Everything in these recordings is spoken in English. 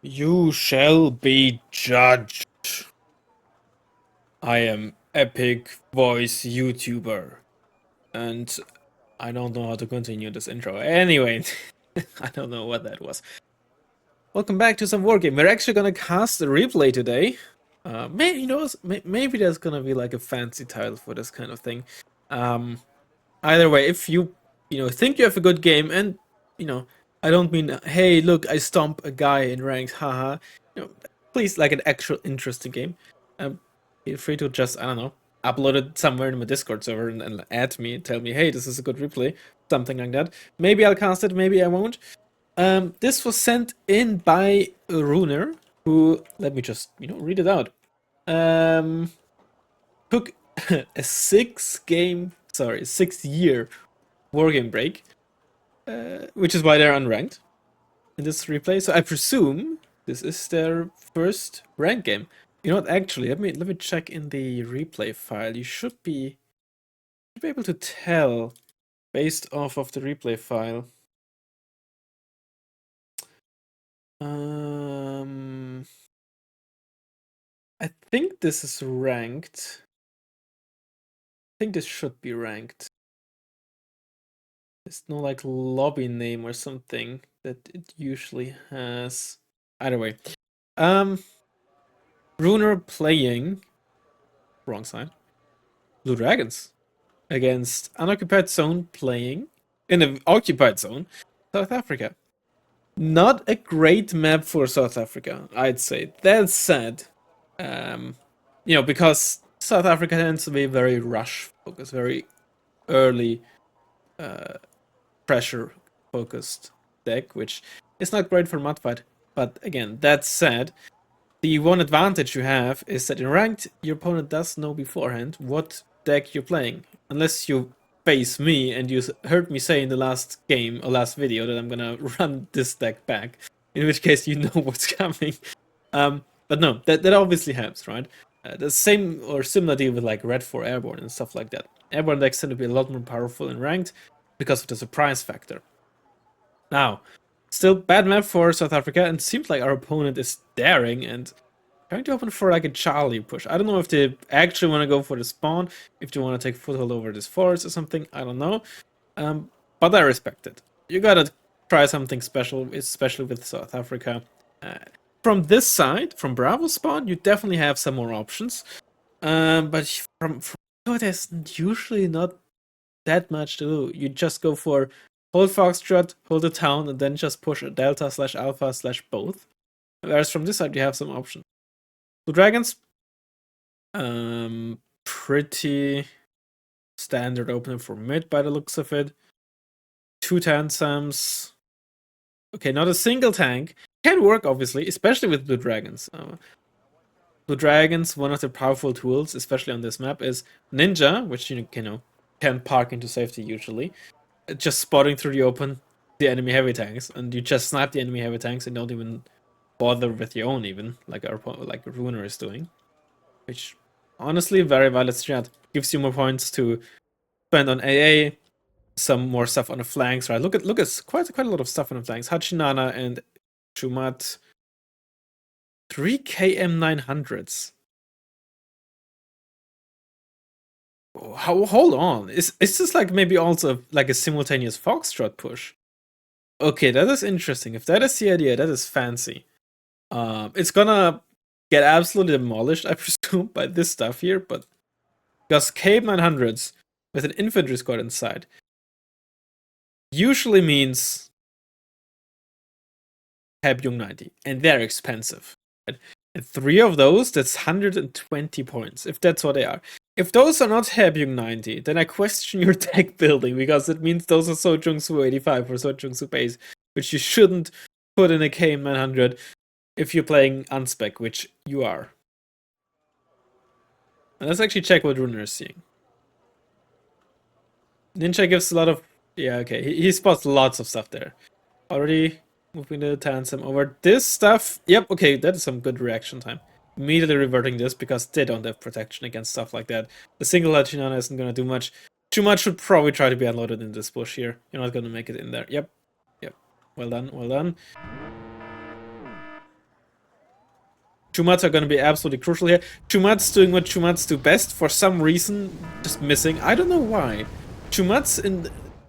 You shall be judged. I am Epic Voice YouTuber. And I don't know how to continue this intro. Anyway, I don't know what that was. Welcome back to some Wargame. We're actually gonna cast a replay today. Maybe, maybe there's gonna be like a fancy title for this kind of thing. Either way, if you think you have a good game, and I don't mean, hey, look, I stomp a guy in ranks, haha. Please, like an actual interesting game. Feel free to just, I don't know, upload it somewhere in my Discord server and add me, tell me, hey, this is a good replay, something like that. Maybe I'll cast it, maybe I won't. This was sent in by Runer, who, let me just, read it out. Took a 6-year Wargame break, which is why they're unranked in this replay. So I presume this is their first rank game. You know what? Actually, let me check in the replay file. You should be able to tell based off of the replay file. I think this is ranked. I think this should be ranked. There's no like lobby name or something that it usually has. Either way. Runer playing wrong side. Blue Dragons against Unoccupied Zone playing in an occupied zone, South Africa. Not a great map for South Africa, I'd say. That said, because South Africa tends to be very rush focused, very early pressure focused deck, which is not great for mudfight. But again, that said, the one advantage you have is that in ranked, your opponent does know beforehand what deck you're playing. Unless you face me and you heard me say in the last game or last video that I'm gonna run this deck back, in which case you know what's coming. But no, that obviously helps, right? The same or similar deal with like Red 4 Airborne and stuff like that. Airborne decks tend to be a lot more powerful in ranked because of the surprise factor. Now, still bad map for South Africa, and seems like our opponent is daring and trying to open for like a Charlie push. I don't know if they actually want to go for the spawn, if they want to take foothold over this forest or something, I don't know. But I respect it. You gotta try something special, especially with South Africa. From this side, from Bravo spawn, you definitely have some more options. But from there's usually not that much to do. You just go for hold Foxtrot, hold the town, and then just push a Delta/Alpha/both. Whereas from this side, you have some options. Blue Dragons, pretty standard opener for mid by the looks of it. 2 Tanzams. Okay, not a single tank. Can work, obviously, especially with Blue Dragons. Blue Dragons, one of the powerful tools, especially on this map, is Ninja, which can park into safety usually. Just spotting through the open the enemy heavy tanks, and you just snipe the enemy heavy tanks and don't even bother with your own, even like Runer is doing. Which, honestly, very valid strat. Gives you more points to spend on AA, some more stuff on the flanks, right? Look at quite a lot of stuff on the flanks. Hachinana and Chumat. 3 KM900s. Hold on. Is this like maybe also like a simultaneous Foxtrot push? Okay, that is interesting. If that is the idea, that is fancy. It's gonna get absolutely demolished, I presume, by this stuff here, but because KM900s with an infantry squad inside usually means Heb 90, and they're expensive. Right? And 3 of those, that's 120 points, if that's what they are. If those are not Heb 90, then I question your deck building, because it means those are Sojungsu 85 or Sojungsu base, which you shouldn't put in a KM900 if you're playing unspec, which you are. And let's actually check what Runer is seeing. Ninja gives a lot of... Yeah, okay, he spots lots of stuff there. Already moving the Tanzam over this stuff. Yep, okay, that is some good reaction time. Immediately reverting this because they don't have protection against stuff like that. The single Hachinana isn't gonna do much. Too much should probably try to be unloaded in this bush here. You're not gonna make it in there. Yep. Well done, well done. Chumats are going to be absolutely crucial here. Chumats doing what Chumats do best, for some reason, just missing. I don't know why. Chumats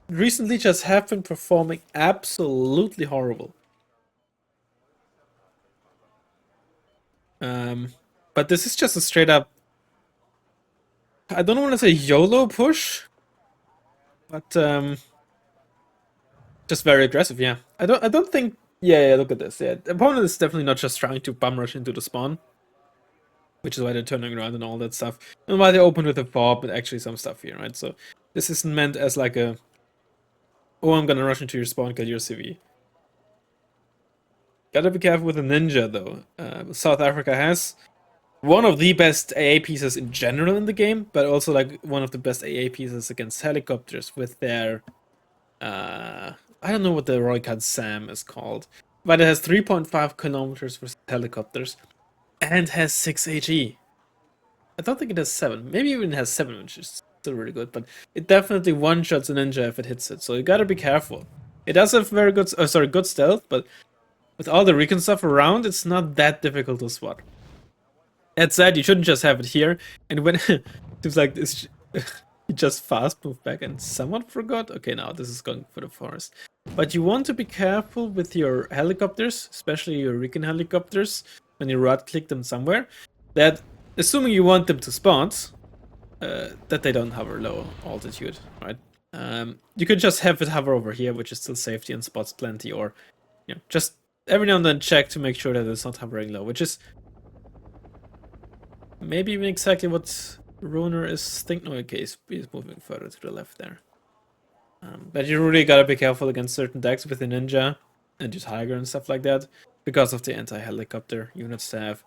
recently just have been performing absolutely horrible. But this is just a straight up, I don't want to say YOLO push, but just very aggressive. Yeah, I don't think. Yeah, look at this. Yeah, the opponent is definitely not just trying to bum rush into the spawn, which is why they're turning around and all that stuff, and why they open with a fob and actually some stuff here, right? So this isn't meant as like a, oh, I'm gonna rush into your spawn, get your CV. Gotta be careful with the ninja though. South Africa has one of the best AA pieces in general in the game, but also like one of the best AA pieces against helicopters with their I don't know what the Roycat Sam is called, but it has 3.5 kilometers for helicopters and has 6 HE. I don't think it has 7. Maybe even has 7, which is still really good, but it definitely one-shots a ninja if it hits it, so you gotta be careful. It does have very good, good stealth, but with all the Recon stuff around, it's not that difficult to spot. That said, you shouldn't just have it here, and when it seems like this, you just fast move back and someone forgot. Okay, now this is going for the forest. But you want to be careful with your helicopters, especially your Recon helicopters, when you right-click them somewhere, that, assuming you want them to spawn, that they don't hover low altitude, right? You could just have it hover over here, which is still safety and spots plenty, or just every now and then check to make sure that it's not hovering low, which is maybe even exactly what Runer is thinking. No, okay, he's moving further to the left there. But you really gotta be careful against certain decks with the Ninja and your Tiger and stuff like that, because of the anti-helicopter units to have.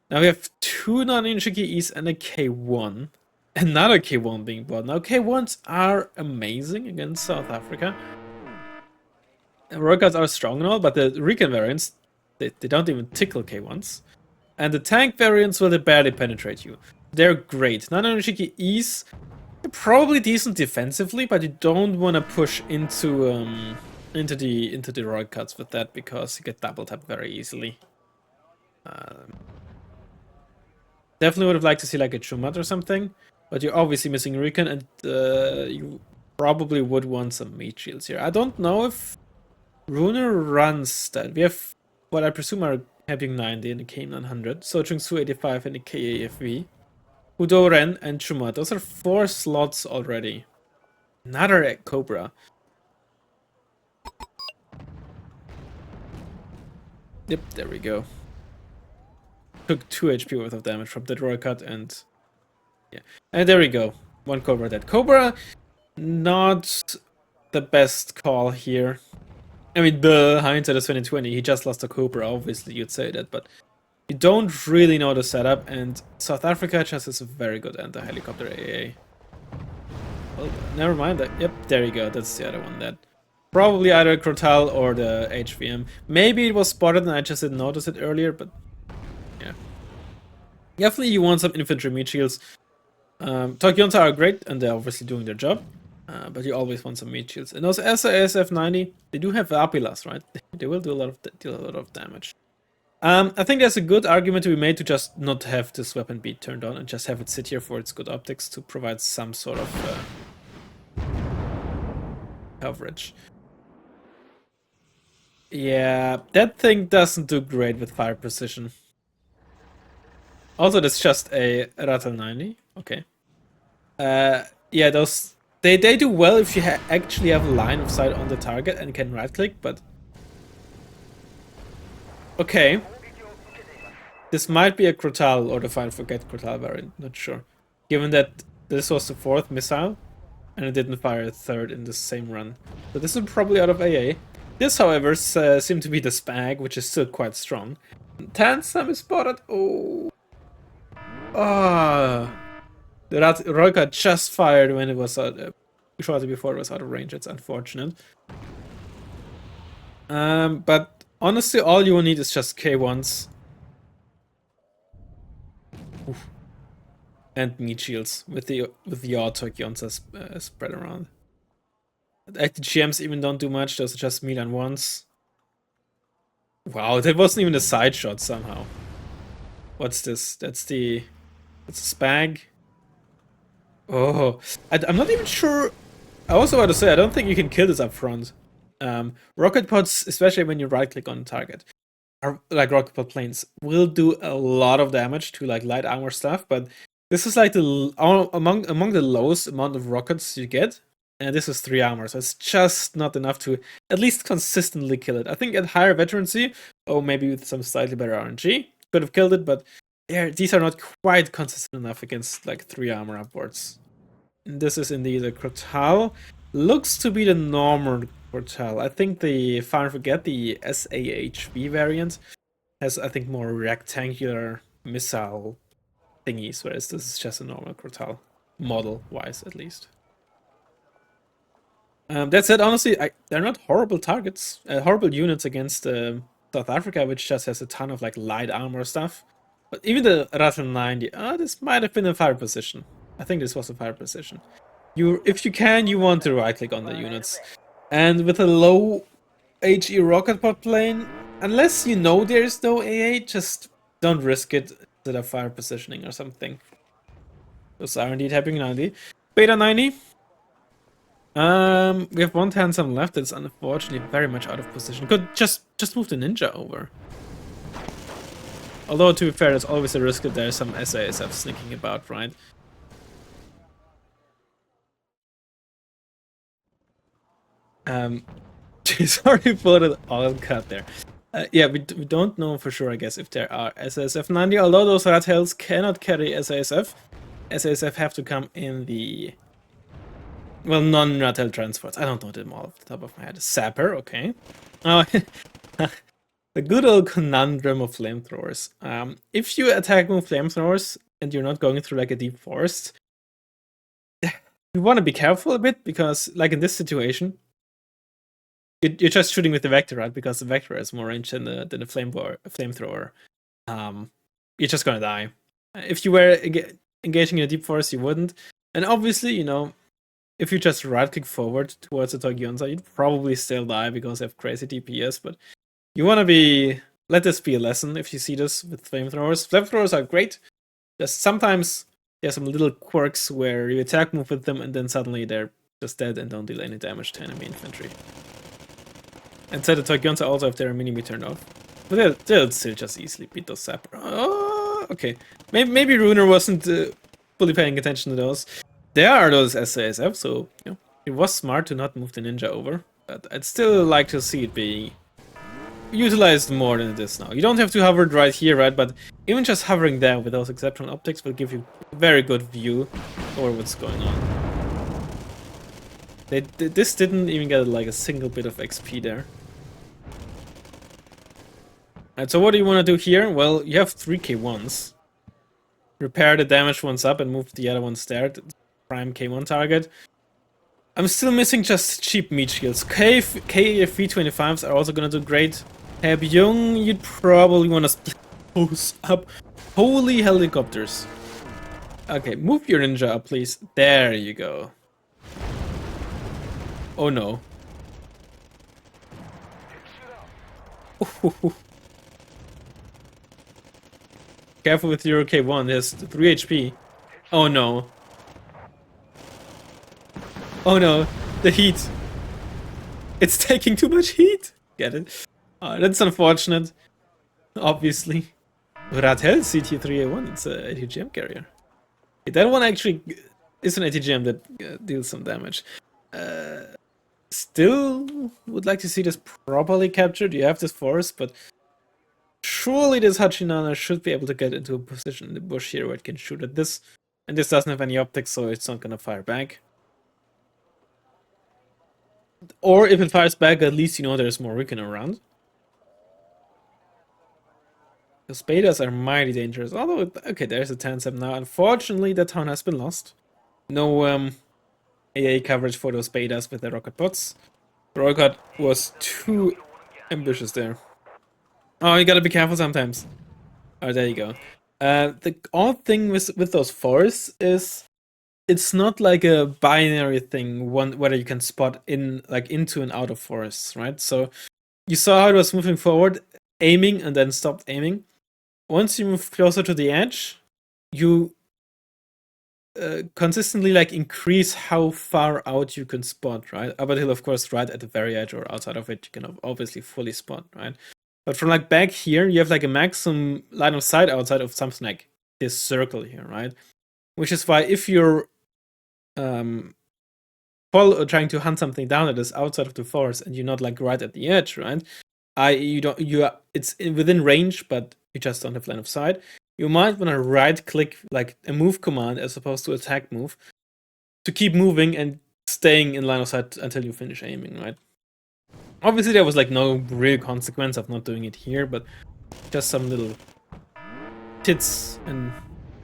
Now we have 2 non-Ninja KEs and a K1. Another K1 being bought. Now K1s are amazing against South Africa. Roycats are strong and all, but the Recon variants, they don't even tickle K1s. And the tank variants, well, they barely penetrate you. They're great. Non-Ninja KEs, they're probably decent defensively, but you don't want to push into the Roycats with that, because you get double tap very easily. Definitely would have liked to see like a Chumat or something, but you're obviously missing Recon, and you probably would want some meat shields here. I don't know if Runer runs that. We have what I presume are Having 90 and a K900, Sochung Su 85 and a KAFV, Udo Ren and Chumat. Those are 4 slots already. Another Cobra. Yep, there we go. Took 2 HP worth of damage from that Roy cut, and yeah. And there we go. 1 Cobra dead. Cobra, not the best call here. I mean, the hindsight is 2020. He just lost a Cobra, obviously you'd say that, but you don't really know the setup, and South Africa just is a very good anti-helicopter AA. Well, never mind that. Yep, there you go. That's the other one. That probably either Crotal or the HVM. Maybe it was spotted and I just didn't notice it earlier, but yeah. Definitely you want some infantry meat shields. Tokyonta are great, and they're obviously doing their job. But you always want some meat shields. And those SAS F90, they do have Apilas, right? They will do a lot of damage. I think there's a good argument to be made to just not have this weapon be turned on and just have it sit here for its good optics to provide some sort of coverage. Yeah, that thing doesn't do great with fire precision. Also, that's just a Rattle 90. Okay. Yeah, those... They do well if you actually have a line of sight on the target and can right-click, but... Okay. This might be a Crotal or the Fine Forget Crotal variant, not sure. Given that this was the 4th missile, and it didn't fire a 3rd in the same run. So this is probably out of AA. This, however, seemed to be the Spag, which is still quite strong. Tansam is spotted. Oh. Ah. The Royka just fired when it was shortly before it was out of range. It's unfortunate. But honestly, all you will need is just K1s. Oof. And meat shields with the Tokyonsa spread around. Active GMs even don't do much. Those are just Milan ones. Wow, that wasn't even a side shot somehow. What's this? That's a spag. Oh, I'm not even sure. I also want to say, I don't think you can kill this up front. Rocket pods, especially when you right click on target, are like rocket pod planes, will do a lot of damage to like light armor stuff, but this is like among the lowest amount of rockets you get, and this is 3 armor, so it's just not enough to at least consistently kill it. I think at higher veterancy, or maybe with some slightly better RNG, could have killed it, but these are not quite consistent enough against like 3 armor upwards. And this is indeed a Crotal. Looks to be the normal Crotal. I think the Fire and Forget, the SAHB variant, has I think more rectangular missile thingies, whereas this is just a normal Crotal, model-wise at least. That said, honestly, they're not horrible targets, horrible units against South Africa, which just has a ton of like light armor stuff. But even the Razzmann 90, this might have been a fire position. I think this was a fire position. If you can, you want to right click on the units. And with a low HE rocket pod plane, unless you know there is no AA, just don't risk it instead of fire positioning or something. Those are indeed happening 90. Beta 90. We have one Tansam left that's unfortunately very much out of position. Could just move the ninja over. Although to be fair, there's always a risk that there's some SASF sneaking about, right? Sorry for the all cut there. Yeah, we don't know for sure, I guess, if there are SASF 90, although those rat tails cannot carry SASF. SASF have to come in the, well, non-rat tail transports. I don't know them all off the top of my head. Sapper, okay. Oh, the good old conundrum of flamethrowers. If you attack with flamethrowers and you're not going through like a deep forest, you want to be careful a bit, because like in this situation, you're just shooting with the vector, right? Because the vector has more range than the flamethrower. You're just gonna die. If you were engaging in a deep forest, you wouldn't. And obviously, you know, if you just right-click forward towards the Togionza, you'd probably still die because they have crazy DPS. But you want to be, let this be a lesson if you see this with flamethrowers. Flamethrowers are great. Just sometimes there's some little quirks where you attack move with them and then suddenly they're just dead and don't deal any damage to enemy infantry. And so the Togionza also have their mini-me turned off. But they'll still just easily beat those Sapper. Oh, okay. Maybe Runer wasn't fully paying attention to those. There are those SASF, so you know, it was smart to not move the ninja over. But I'd still like to see it be utilized more than it is now. You don't have to hover right here, right? But even just hovering there with those exceptional optics will give you a very good view over what's going on. This didn't even get like a single bit of XP there. Alright, so what do you want to do here? Well, you have 3 K1s. Repair the damaged ones up and move the other ones there. Prime K1 target. I'm still missing just cheap meat shields. KF-V25s are also gonna do great. Byung, you'd probably want to split those up. Holy helicopters. Okay, move your ninja up, please. There you go. Oh no. Careful with your K1, there's 3 HP. Oh no. Oh no, the heat. It's taking too much heat. Get it? That's unfortunate. Obviously. Ratel CT3A1, it's a ATGM carrier. That one actually is an ATGM that deals some damage. Still would like to see this properly captured. You have this forest, but surely this Hachinana should be able to get into a position in the bush here where it can shoot at this. And this doesn't have any optics, so it's not gonna fire back. Or if it fires back, at least you know there's more Recon around. Those betas are mighty dangerous. Although, okay, there's a Tansem now. Unfortunately, that town has been lost. No AA coverage for those betas with the rocket bots. The rocket was too ambitious there. Oh, you gotta be careful sometimes. Oh, there you go. The odd thing with those forests is it's not like a binary thing, whether you can spot into and out of forests, right? So you saw how it was moving forward, aiming, and then stopped aiming. once you move closer to the edge, you consistently like increase how far out you can spot, right? Up until, of course, right at the very edge or outside of it, you can obviously fully spot, right? But from like back here, you have like a maximum line of sight outside of something like this circle here, right? Which is why if you're trying to hunt something down that is outside of the forest and you're not like right at the edge, right? It's within range, but you just don't have line of sight. You might want to right click like a move command as opposed to attack move to keep moving and staying in line of sight until you finish aiming, right? Obviously, there was like no real consequence of not doing it here, but just some little tits and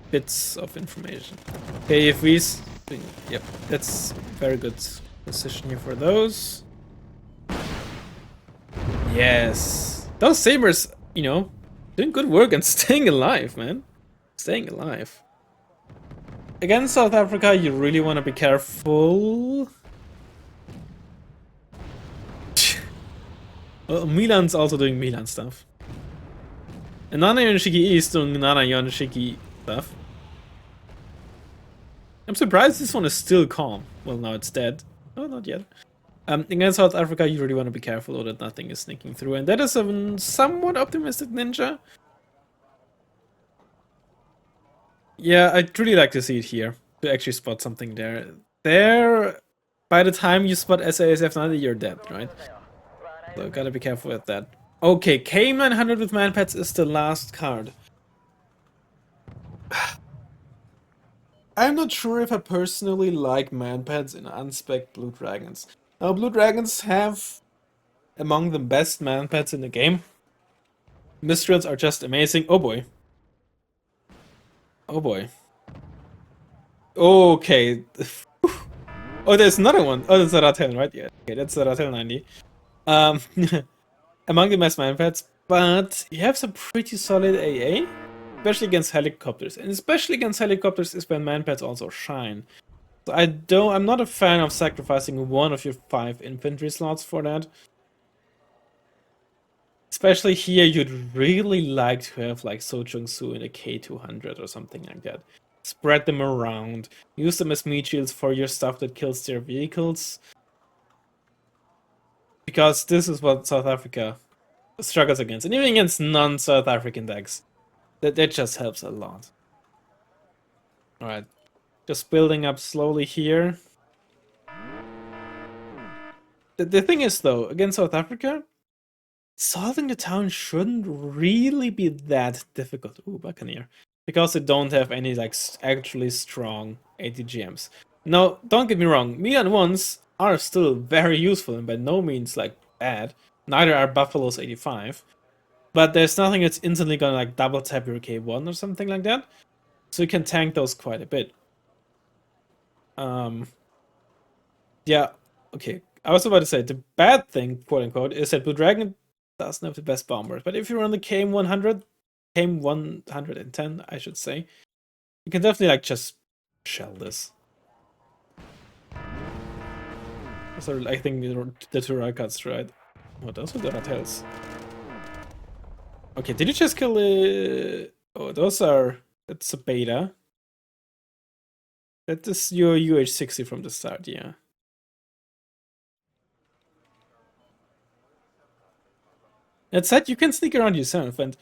bits of information. Okay, if we... Yep, that's very good position here for those. Yes. Those sabers, you know, doing good work and staying alive, man. Staying alive. Against South Africa, you really want to be careful. Well, Milan's also doing Milan stuff. And Nana Yonishiki is doing Nana Yonishiki stuff. I'm surprised this one is still calm. Well, now it's dead. Oh, not yet. Against South Africa, you really want to be careful that nothing is sneaking through. And that is a somewhat optimistic ninja. Yeah, I'd really like to see it here. To actually spot something there. There, by the time you spot SASF90, you're dead, right? So gotta be careful with that. Okay, K900 with manpads is the last card. I'm not sure if I personally like manpads in unspec Blue Dragons. Now, Blue Dragons have among the best manpads in the game. Mistrals are just amazing. Oh boy. Oh boy. Okay. Oh, there's another one. Oh, that's a Ratel, right? Yeah. Okay, that's a Ratel 90. Among the best manpads, but you have some pretty solid AA. Especially against helicopters. And especially against helicopters is when manpads also shine. So I'm not a fan of sacrificing one of your 5 infantry slots for that. Especially here, you'd really like to have like So Chung-Soo in a K200 or something like that. Spread them around. Use them as meat shields for your stuff that kills their vehicles. Because this is what South Africa struggles against. And even against non-South African decks. That just helps a lot. Alright. Just building up slowly here. The thing is, though, against South Africa, solving the town shouldn't really be that difficult. Ooh, Buccaneer. Because they don't have any, like, actually strong ATGMs. Now, don't get me wrong, Milan ones are still very useful and by no means, like, bad. Neither are Buffalo's 85. But there's nothing that's instantly gonna, like, double tap your K1 or something like that. So you can tank those quite a bit. Yeah, okay. I was about to say, the bad thing, quote unquote, is that Blue Dragon doesn't have the best bombers. But if you're on the KM100, KM110, I should say, you can definitely, like, just shell this. So I think the two Raikats, right? Oh, those are the Ratels. Okay, did you just kill the... Oh, those are... That's a beta. That is your UH-60 from the start, yeah. That said, you can sneak around yourself, and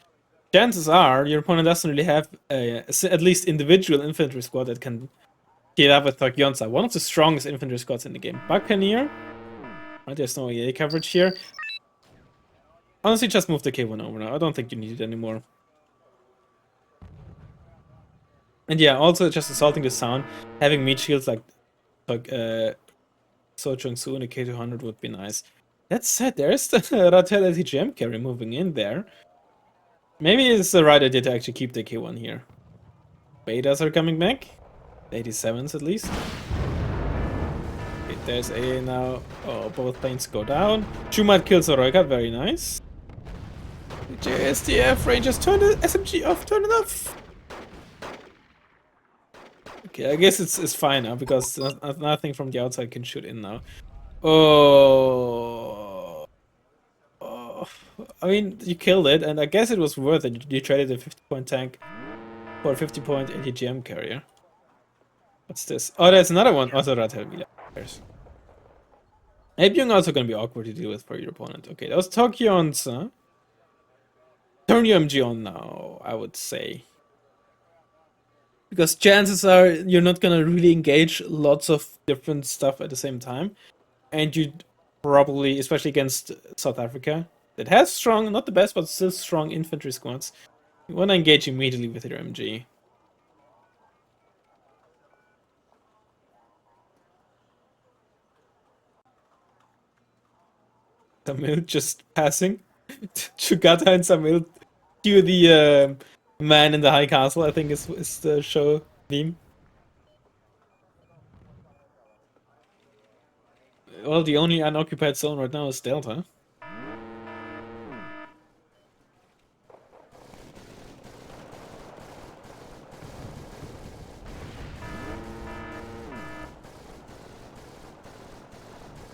chances are your opponent doesn't really have at least individual infantry squad that can get up with Takyonsa. One of the strongest infantry squads in the game. Buccaneer. Right, there's no EA coverage here. Honestly, just move the K1 over now. I don't think you need it anymore. And yeah, also just assaulting the sound, having meat shields like So Chung-Soo in a K200 would be nice. That said, there's the Ratel LTGM carry moving in there. Maybe it's the right idea to actually keep the K1 here. Betas are coming back. 87s at least. Okay, there's A now. Oh, both planes go down. Chumat kills Oroika, very nice. The JSDF Rangers turn the SMG off, turn it off! Okay, I guess it's fine now because nothing from the outside can shoot in now. Oh. I mean, you killed it, and I guess it was worth it. You traded a 50-point tank for a 50-point ATGM carrier. What's this? Oh, there's another one. Also, Rattel Mila. Abyung also gonna be awkward to deal with for your opponent. Okay, that was Tokyo's. Turn your MG on now, I would say. Because chances are you're not gonna really engage lots of different stuff at the same time. And you'd probably, especially against South Africa, that has strong, not the best, but still strong infantry squads, you wanna engage immediately with your MG. Samil just passing. Chugata and Samil cue the man in the high castle, I think is the show theme. Well, the only unoccupied zone right now is Delta.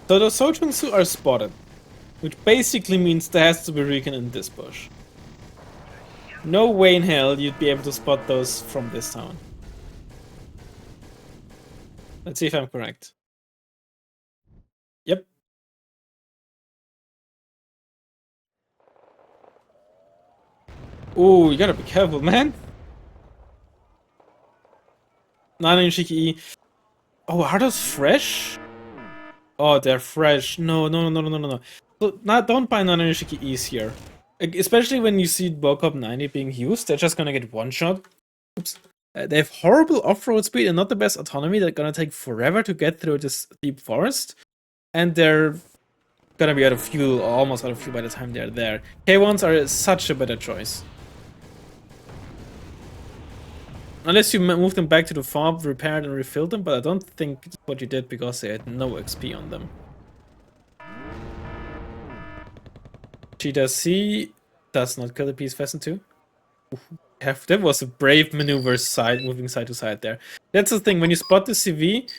So the Sojunsu are spotted, which basically means there has to be Recon in this bush. No way in hell you'd be able to spot those from this town. Let's see if I'm correct. Yep. Ooh, you gotta be careful, man. Nana Shiki. Oh, are those fresh? Oh, they're fresh. No. So, don't buy Nana Shiki E's here. Especially when you see Bocop 90 being used, they're just gonna get one shot. Oops. They have horrible off-road speed and not the best autonomy. They're gonna take forever to get through this deep forest. And they're gonna be out of fuel, or almost out of fuel by the time they're there. K1s are such a better choice. Unless you move them back to the fob, repaired and refilled them, but I don't think it's what you did because they had no XP on them. Cheetah C does not kill the Peace Pheasant too. That was a brave maneuver, moving side to side there. That's the thing, when you spot the CV,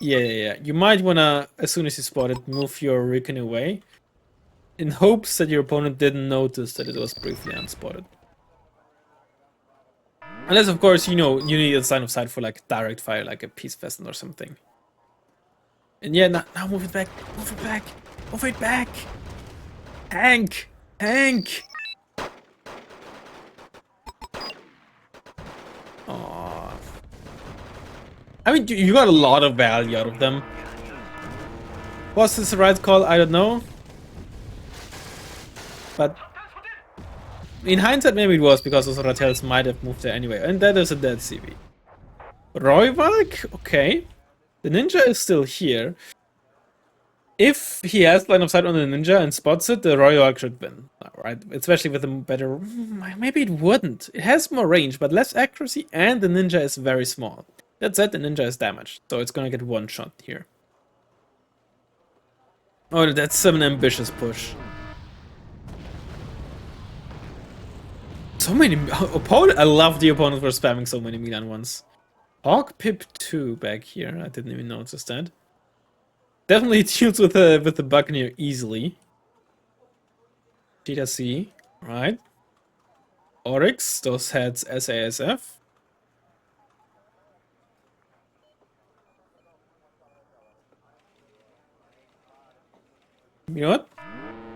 yeah. You might wanna, as soon as you spot it, move your Recon away, in hopes that your opponent didn't notice that it was briefly unspotted. Unless, of course, you need a sign of sight for like direct fire, like a Peace Pheasant or something. And yeah, now move it back, move it back, move it back! Hank! Aww. I mean, you got a lot of value out of them. Was this the right call? I don't know. But in hindsight, maybe it was because those Rattels might have moved there anyway. And that is a dead CV. Royvalk? Okay. The ninja is still here. If he has line of sight on the ninja and spots it, the Royvalk should win. Right? Especially with a better... Maybe it wouldn't. It has more range, but less accuracy, and the ninja is very small. That said, the ninja is damaged, so it's gonna get one shot here. Oh, that's an ambitious push. So many I love the opponent for spamming so many Milan ones. Hawk Pip 2 back here. I didn't even notice that. Definitely deals with the Buccaneer easily. Cheetah C, right? Oryx, those heads SASF. You know what?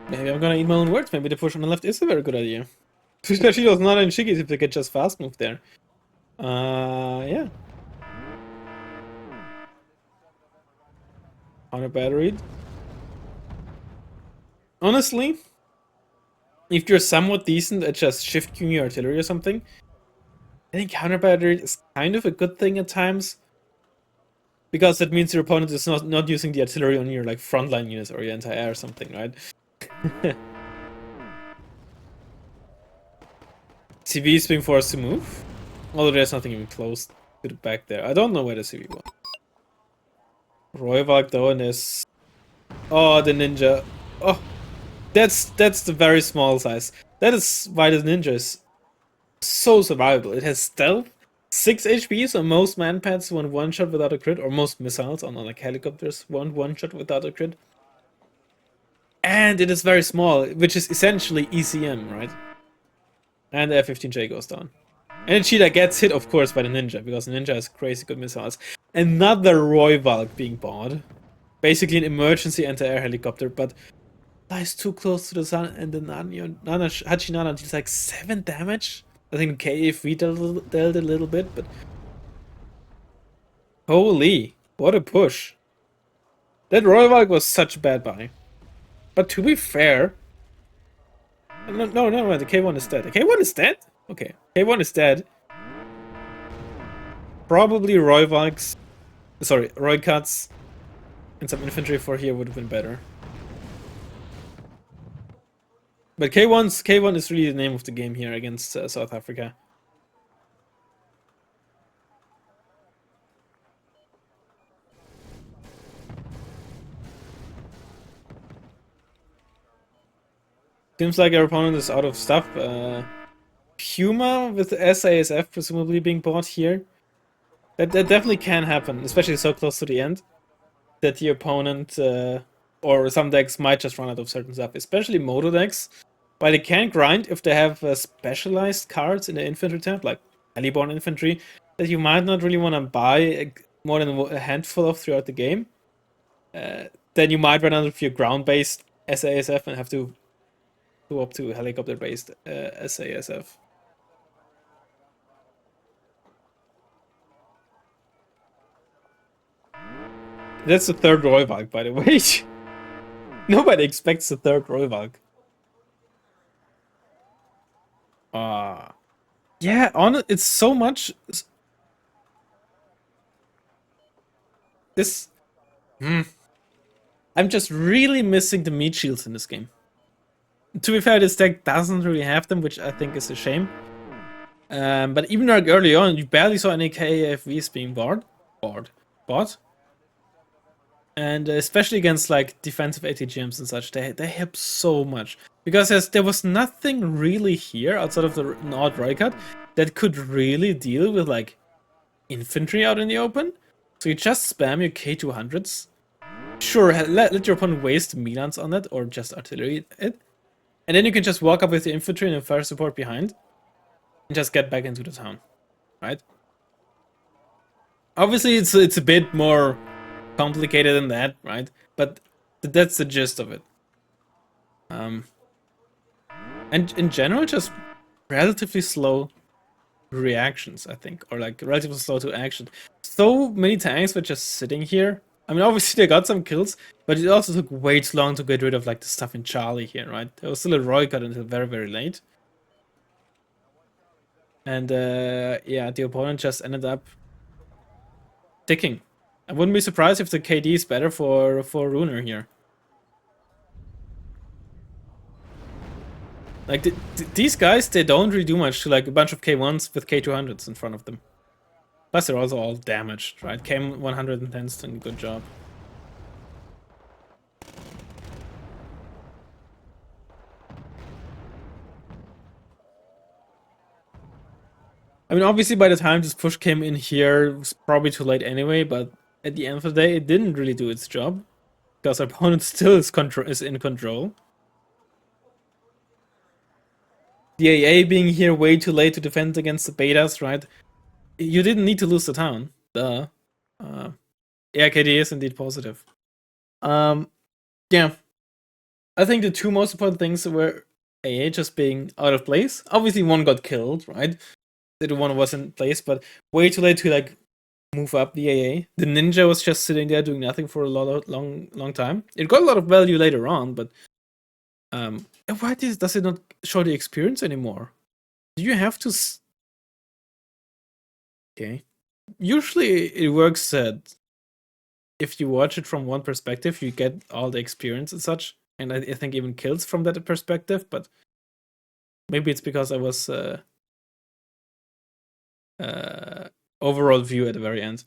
Maybe I'm gonna eat my own words. Maybe the push on the left is a very good idea. Especially those not in Shigis if they get just fast move there. Yeah. Counter batteried. Honestly, if you're somewhat decent at just shift queuing your artillery or something, I think counter batteried is kind of a good thing at times. Because that means your opponent is not using the artillery on your like frontline units or your anti-air or something, right? CV is being forced to move. Although there's nothing even close to the back there. I don't know where the CV was. Royvalk though, and there's... Oh, the ninja. Oh, that's the very small size. That is why the ninja is so survivable. It has stealth, 6 HP, so most manpads want one shot without a crit, or most missiles on like helicopters want one shot without a crit. And it is very small, which is essentially ECM, right? And the F-15J goes down. And the cheetah gets hit, of course, by the ninja, because the ninja has crazy good missiles. Another Roy Valk being bought. Basically an emergency anti-air helicopter, but flies too close to the sun, and the Hachinana deals like 7 damage. I think KFV dealt a little bit, but... Holy, what a push. That Roy Valk was such a bad buy. But to be fair... No, the K1 is dead. The K1 is dead? Okay, K1 is dead. Probably Roy Valks... Sorry, Roy Cuts and some infantry for here would have been better. But K1 is really the name of the game here against South Africa. Seems like our opponent is out of stuff. Puma with SASF presumably being bought here. That definitely can happen, especially so close to the end. That the opponent or some decks might just run out of certain stuff, especially Moto decks. But they can grind if they have specialized cards in the infantry tab, like Aliborn infantry, that you might not really want to buy more than a handful of throughout the game. Then you might run out of your ground-based SASF and have to go up to helicopter-based SASF. That's the third Roy Valk, by the way. Nobody expects the third Roy Valk. Yeah, it's so much. This. I'm just really missing the meat shields in this game. To be fair, this deck doesn't really have them, which I think is a shame. But even like early on, you barely saw any KFVs being bought. And especially against like defensive ATGMs and such, they help so much. Because there was nothing really here outside of the Nord Roycut that could really deal with like infantry out in the open. So you just spam your K200s. Sure, let your opponent waste Milans on it or just artillery it. And then you can just walk up with the infantry and a fire support behind. And just get back into the town. Right? Obviously it's a bit more complicated than that, right? But that's the gist of it. And in general, just relatively slow reactions, I think, or like relatively slow to action. So many tanks were just sitting here. I mean, obviously they got some kills, but it also took way too long to get rid of like the stuff in Charlie here, right? There was still a Roy cut until very, very late. And yeah, the opponent just ended up ticking. I wouldn't be surprised if the KD is better for Runer here. Like, these guys, they don't really do much to like a bunch of K1s with K200s in front of them. Plus, they're also all damaged, right? K110's doing a good job. I mean, obviously, by the time this push came in here, it was probably too late anyway, but at the end of the day, it didn't really do its job. Because our opponent still is in control. The AA being here way too late to defend against the betas, right? You didn't need to lose the town. Duh. Yeah, KD is indeed positive. Yeah. I think the two most important things were AA just being out of place. Obviously, one got killed, right? The other one was in place, but way too late to like move up the AA. The ninja was just sitting there doing nothing for a long time. It got a lot of value later on, but why does it not show the experience anymore? Do you have to? Okay. Usually it works that if you watch it from one perspective, you get all the experience and such, and I think even kills from that perspective. But maybe it's because I was overall view at the very end.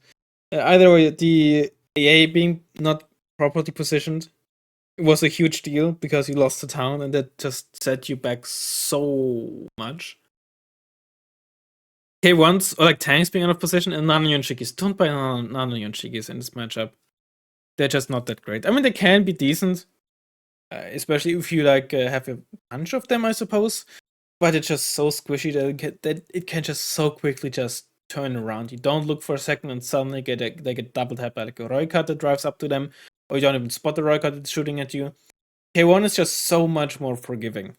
Either way, the AA being not properly positioned was a huge deal because you lost the town, and that just set you back so much. K1s, or like tanks being out of position, and Nano Shikis. Don't buy Nano Shikis in this matchup. They're just not that great. I mean, they can be decent, especially if you like have a bunch of them, I suppose. But it's just so squishy that it can just so quickly just turn around. You don't look for a second and suddenly they get double tapped by like a Roy-Cut that drives up to them, or you don't even spot the Roy-Cut that's shooting at you. K1 is just so much more forgiving.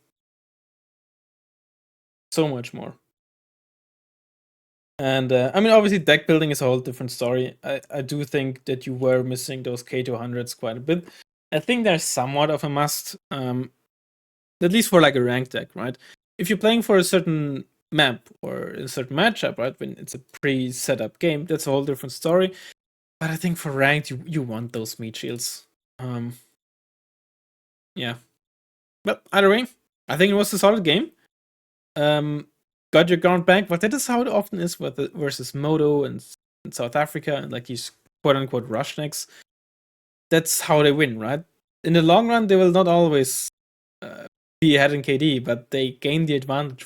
So much more. And I mean, obviously, deck building is a whole different story. I do think that you were missing those K200s quite a bit. I think they're somewhat of a must, at least for like a ranked deck, right? If you're playing for a certain map or a certain matchup, right, when it's a pre-set up game, that's a whole different story. But I think for ranked, you want those meat shields. Yeah. But either way, I think it was a solid game. Got your ground back, but that is how it often is with versus Modo and in South Africa and like these quote unquote Rushnecks. That's how they win, right? In the long run, they will not always be ahead in KD, but they gain the advantage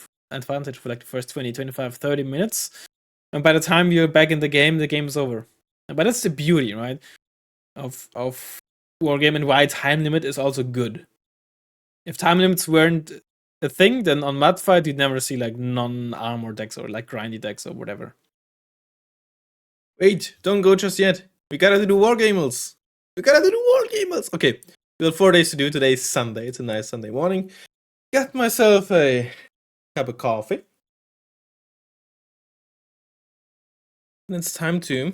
for like the first 20, 25, 30 minutes. And by the time you're back in the game is over. But that's the beauty, right? Of Wargame, and why time limit is also good. If time limits weren't a thing, then on Mudfight you'd never see like non-armor decks or like grindy decks or whatever. Wait, don't go just yet. We gotta do Wargamers. We gotta do Wargamers. Okay, we got 4 days to do. Today's Sunday. It's a nice Sunday morning. Got myself a cup of coffee. And it's time to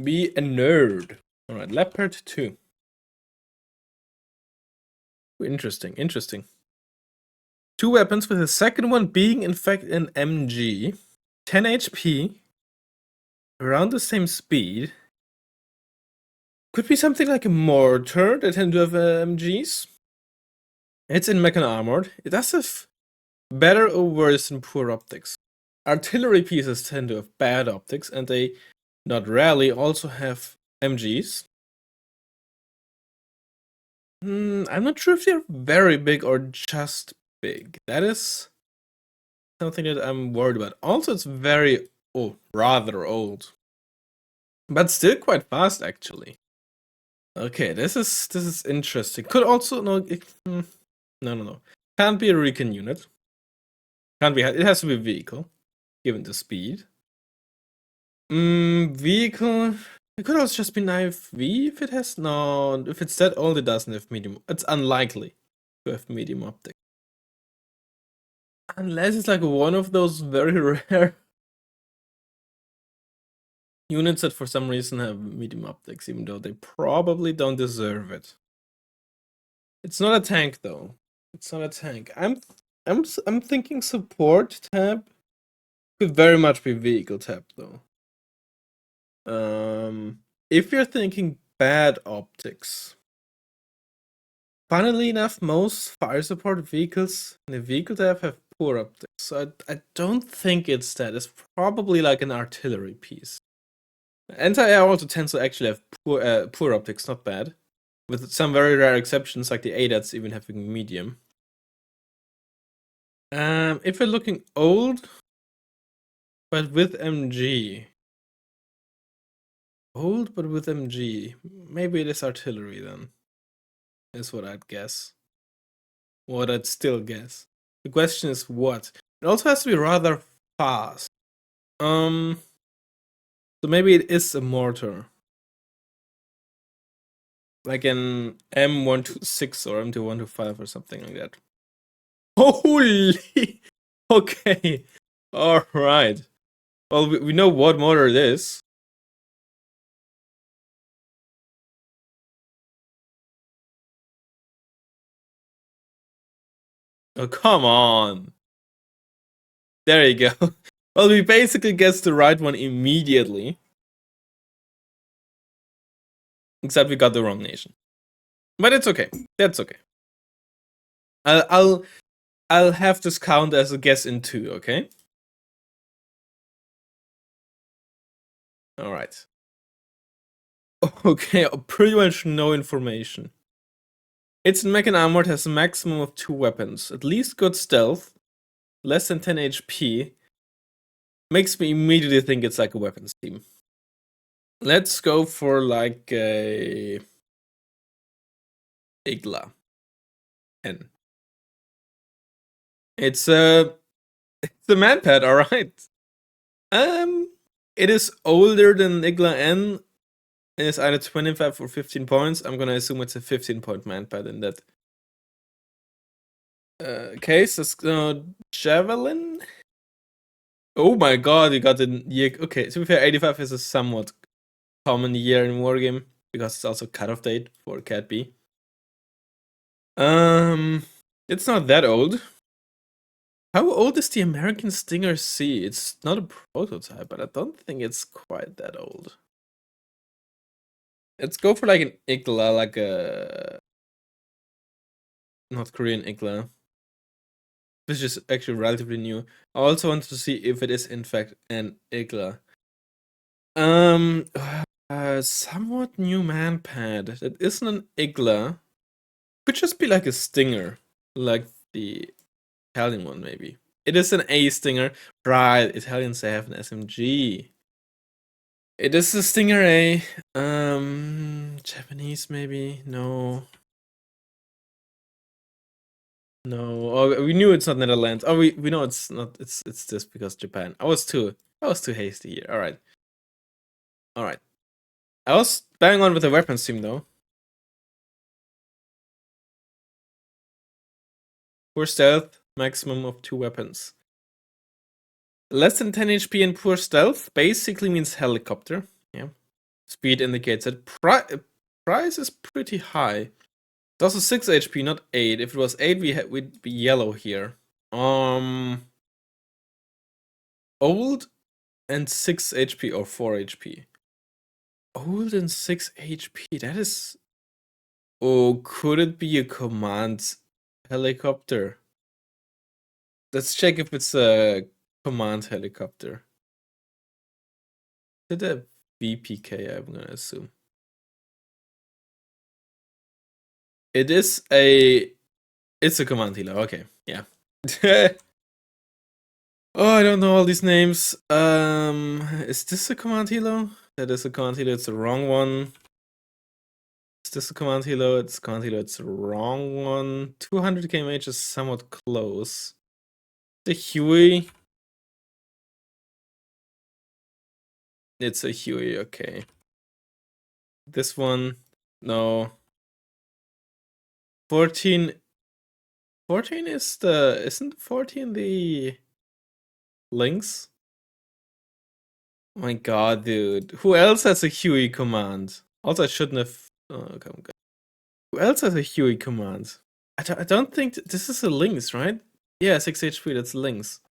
be a nerd. Alright, Leopard 2. Interesting, interesting. 2 weapons, with the second one being in fact an MG. 10 HP. Around the same speed. Could be something like a mortar that tend to have MGs. It's in Mechan armored. It does have better or worse than poor optics. Artillery pieces tend to have bad optics, and they not rarely also have MGs. I'm not sure if they're very big or just big. That is something that I'm worried about. Also, it's rather old. But still quite fast, actually. Okay, this is interesting. Could also no. Can't be a Recon unit. Can't be. It has to be a vehicle, given the speed. Vehicle. It could also just be knife V if it has no. If it's that old, it doesn't have medium. It's unlikely to have medium optic, unless it's like one of those very rare units that for some reason have medium optics, even though they probably don't deserve it. It's not a tank though. It's not a tank. I'm thinking support tab could very much be vehicle tab though. If you're thinking bad optics, funnily enough, most fire support vehicles in the vehicle tab have poor optics. So I don't think it's that. It's probably like an artillery piece. Anti-air also tends to actually have poor optics, not bad. With some very rare exceptions, like the ADATs even having medium. If you're looking old, but with MG. Old, but with MG. Maybe it is artillery then. Is what I'd guess. What I'd still guess. The question is what? It also has to be rather fast. So maybe it is a mortar. Like an M126 or M2125 or something like that. Holy! Okay. Alright. Well, we know what mortar it is. Oh, come on. There you go. Well, we basically guessed the right one immediately. Except we got the wrong nation. But it's okay. That's okay. I'll have this count as a guess in 2, okay? Alright. Okay, pretty much no information. It's in Mechan armored, has a maximum of 2 weapons. At least good stealth. Less than 10 HP. Makes me immediately think it's like a weapons team. Let's go for like a Igla. N. It's the manpad, alright. It is older than Igla N. It's either 25 or 15 points. I'm gonna assume it's a 15-point manpad in that case. It's Javelin. Oh my god, you got the year. Okay, to be fair, 85 is a somewhat common year in Wargame because it's also cutoff date for Cat B. It's not that old. How old is the American Stinger C? It's not a prototype, but I don't think it's quite that old. Let's go for like an Igla, like a North Korean Igla. Which is actually relatively new. I also want to see if it is in fact an Igla. Somewhat new manpad. That isn't an Igla. Could just be like a Stinger, like the Italian one maybe. It is an A Stinger. Right, Italians they have an SMG. It is a Stinger A. Japanese maybe? No. No. Oh, we knew it's not Netherlands. Oh, we know it's not. It's this because Japan. I was too hasty here. All right. I was bang on with the weapons team though. Poor stealth, maximum of 2 weapons. Less than 10 HP and poor stealth basically means helicopter. Yeah. Speed indicates that price is pretty high. It's also 6 HP, not 8. If it was 8, we'd be yellow here. Old and 6 HP or 4 HP. Old and 6 HP. That is. Oh, could it be a command helicopter? Let's check if it's a command helicopter. Is it a VPK? I'm gonna assume. It's a command helo. Okay, yeah. Oh, I don't know all these names. Is this a command helo? That is a command helo. It's the wrong one. Is this a command helo? It's a command helo. It's the wrong one. 200 kmh is somewhat close. The Huey. It's a Huey. Okay. This one, no. 14 is isn't 14 the Lynx? Oh my god, dude. Who else has a Huey command? Also, I shouldn't have. Oh, okay. Who else has a Huey command? I don't think this is a Lynx, right? Yeah, 6 HP, that's Lynx.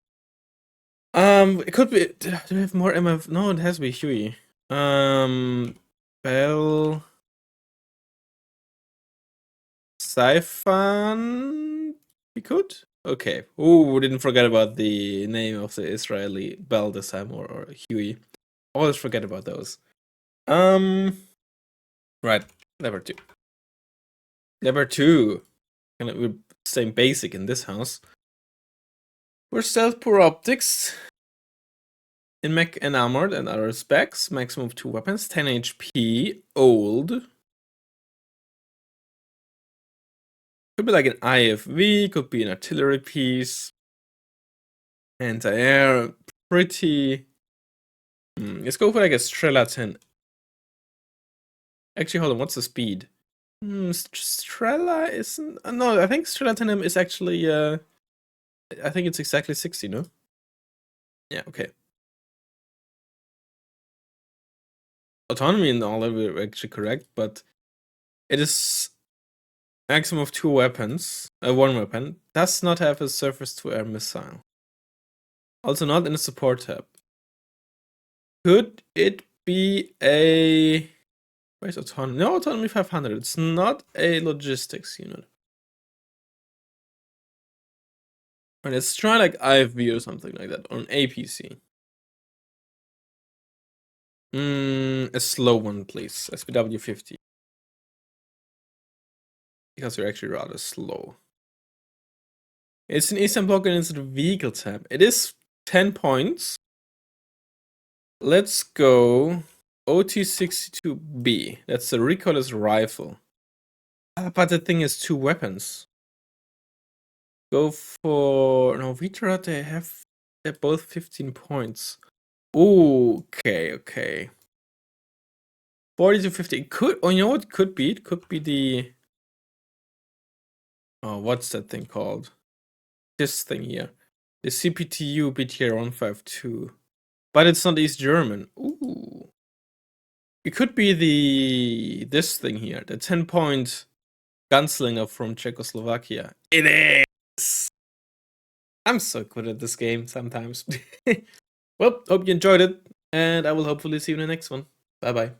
It could be. Do we have more MF? No, it has to be Huey. Bell. Saifan? We could? Okay. Ooh, didn't forget about the name of the Israeli Bell this time, or Huey. Always forget about those. Right. Lever 2. Lever 2. We're staying basic in this house. We're stealth, poor optics. In mech and armored and other specs. Maximum of 2 weapons. 10 HP. Old. Could be like an IFV, could be an artillery piece. Anti-air, pretty. Let's go for like a Strela 10. Actually, hold on, what's the speed? Strela isn't. No, I think Strela 10M is actually. I think it's exactly 60, no? Yeah, okay. Autonomy and all of it are actually correct, but it is maximum of 2 weapons. 1 weapon. Does not have a surface to air missile. Also not in the support tab. Could it be a. Where's autonomy? No, autonomy 500. It's not a logistics unit. Alright, let's try like IFV or something like that, or an APC. A slow one, please. SPW 50. Because you're actually rather slow. It's an Eastern block and it's a vehicle tab. It is 10 points. Let's go OT62B. That's the recoilless rifle. But the thing is 2 weapons. Go for no Vitra. They're both 15 points. Ooh, okay. 40 to 50. You know what could be? It could be the what's that thing called? This thing here. The CPTU BTR 152. But it's not East German. Ooh. It could be this thing here, the 10-point gunslinger from Czechoslovakia. It is! I'm so good at this game sometimes. Well, hope you enjoyed it, and I will hopefully see you in the next one. Bye bye.